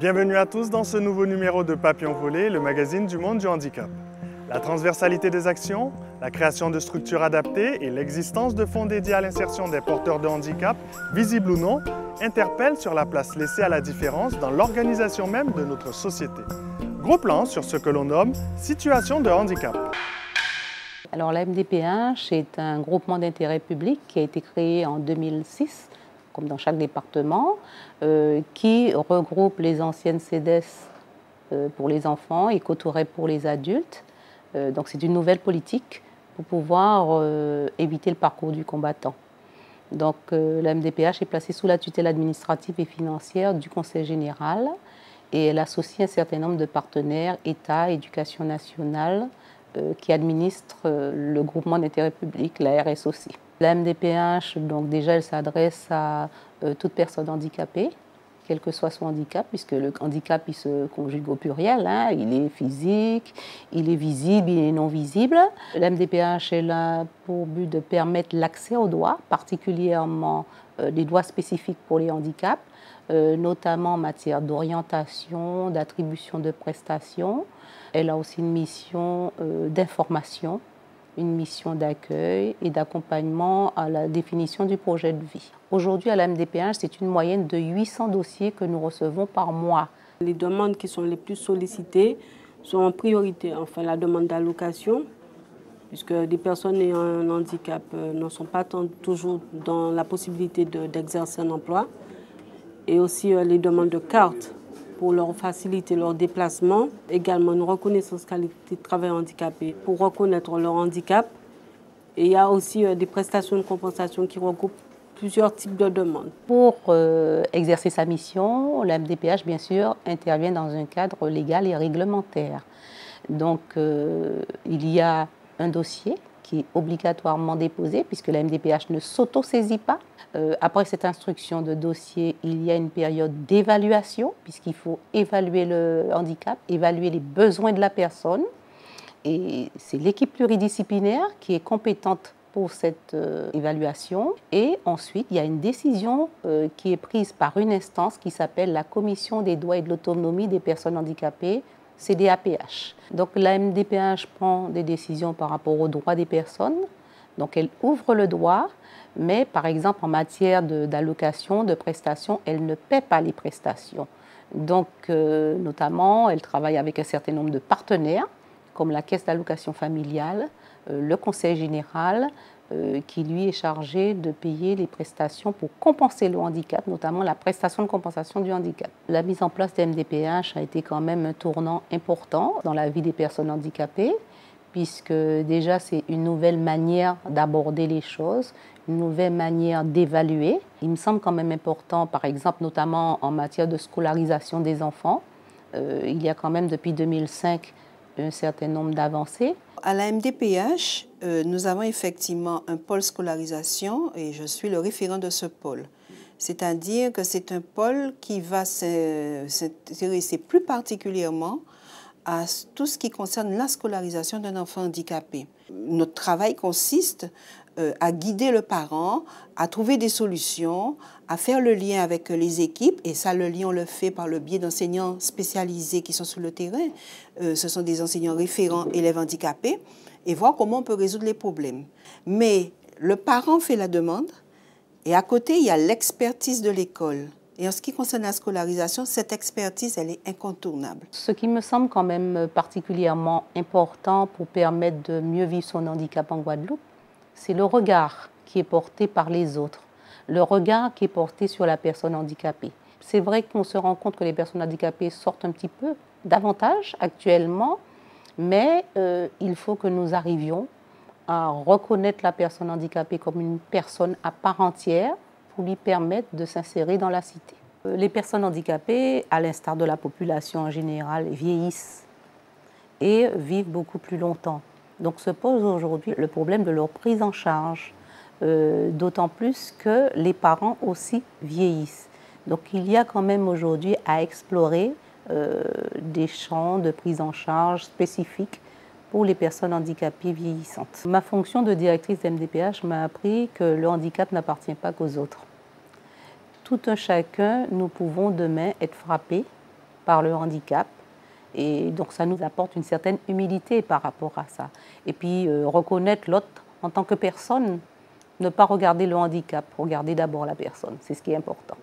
Bienvenue à tous dans ce nouveau numéro de Papillon Volé, le magazine du monde du handicap. La transversalité des actions, la création de structures adaptées et l'existence de fonds dédiés à l'insertion des porteurs de handicap, visibles ou non, interpellent sur la place laissée à la différence dans l'organisation même de notre société. Gros plan sur ce que l'on nomme « situation de handicap ». Alors la MDPH est un groupement d'intérêt public qui a été créé en 2006, comme dans chaque département, qui regroupe les anciennes CEDES pour les enfants et Cotoret pour les adultes. Donc c'est une nouvelle politique pour pouvoir éviter le parcours du combattant. Donc la MDPH est placée sous la tutelle administrative et financière du Conseil général et elle associe un certain nombre de partenaires, État, Éducation nationale, qui administre le groupement d'intérêt public, la RS aussi. La MDPH, donc déjà, elle s'adresse à toute personne handicapée, quel que soit son handicap, puisque le handicap, il se conjugue au pluriel, hein, il est physique, il est visible, il est non visible. La MDPH est là pour but de permettre l'accès aux droits, particulièrement des droits spécifiques pour les handicaps, notamment en matière d'orientation, d'attribution de prestations. Elle a aussi une mission d'information, une mission d'accueil et d'accompagnement à la définition du projet de vie. Aujourd'hui, à la MDPH, c'est une moyenne de 800 dossiers que nous recevons par mois. Les demandes qui sont les plus sollicitées sont en priorité, enfin la demande d'allocation, puisque des personnes ayant un handicap ne sont pas toujours dans la possibilité d'exercer un emploi, et aussi les demandes de cartes pour leur faciliter leur déplacement, également une reconnaissance qualité de travail handicapé pour reconnaître leur handicap. Et il y a aussi des prestations de compensation qui regroupent plusieurs types de demandes. Pour exercer sa mission, la MDPH, bien sûr, intervient dans un cadre légal et réglementaire. Donc, il y a un dossier qui est obligatoirement déposé, puisque la MDPH ne s'auto-saisit pas. Après cette instruction de dossier, il y a une période d'évaluation, puisqu'il faut évaluer le handicap, évaluer les besoins de la personne. Et c'est l'équipe pluridisciplinaire qui est compétente pour cette évaluation. Et ensuite, il y a une décision qui est prise par une instance qui s'appelle la Commission des droits et de l'autonomie des personnes handicapées, CDAPH. Donc la MDPH prend des décisions par rapport aux droits des personnes. Donc elle ouvre le droit, mais par exemple en matière d'allocation, de prestations, elle ne paie pas les prestations. Donc notamment, elle travaille avec un certain nombre de partenaires, comme la Caisse d'allocation familiale, le Conseil général, qui lui est chargé de payer les prestations pour compenser le handicap, notamment la prestation de compensation du handicap. La mise en place des MDPH a été quand même un tournant important dans la vie des personnes handicapées, puisque déjà c'est une nouvelle manière d'aborder les choses, une nouvelle manière d'évaluer. Il me semble quand même important, par exemple, notamment en matière de scolarisation des enfants, il y a quand même depuis 2005 un certain nombre d'avancées. À la MDPH, nous avons effectivement un pôle scolarisation et je suis le référent de ce pôle. C'est-à-dire que c'est un pôle qui va s'intéresser plus particulièrement à tout ce qui concerne la scolarisation d'un enfant handicapé. Notre travail consiste à guider le parent, à trouver des solutions, à faire le lien avec les équipes. Et ça, le lien, on le fait par le biais d'enseignants spécialisés qui sont sur le terrain. Ce sont des enseignants référents élèves handicapés et voir comment on peut résoudre les problèmes. Mais le parent fait la demande et à côté, il y a l'expertise de l'école. Et en ce qui concerne la scolarisation, cette expertise, elle est incontournable. Ce qui me semble quand même particulièrement important pour permettre de mieux vivre son handicap en Guadeloupe, c'est le regard qui est porté par les autres, le regard qui est porté sur la personne handicapée. C'est vrai qu'on se rend compte que les personnes handicapées sortent un petit peu davantage actuellement, mais il faut que nous arrivions à reconnaître la personne handicapée comme une personne à part entière pour lui permettre de s'insérer dans la cité. Les personnes handicapées, à l'instar de la population en général, vieillissent et vivent beaucoup plus longtemps. Donc se pose aujourd'hui le problème de leur prise en charge, d'autant plus que les parents aussi vieillissent. Donc il y a quand même aujourd'hui à explorer des champs de prise en charge spécifiques pour les personnes handicapées vieillissantes. Ma fonction de directrice d'MDPH m'a appris que le handicap n'appartient pas qu'aux autres. Tout un chacun, nous pouvons demain être frappés par le handicap. Et donc ça nous apporte une certaine humilité par rapport à ça. Et puis reconnaître l'autre en tant que personne, ne pas regarder le handicap, regarder d'abord la personne, c'est ce qui est important.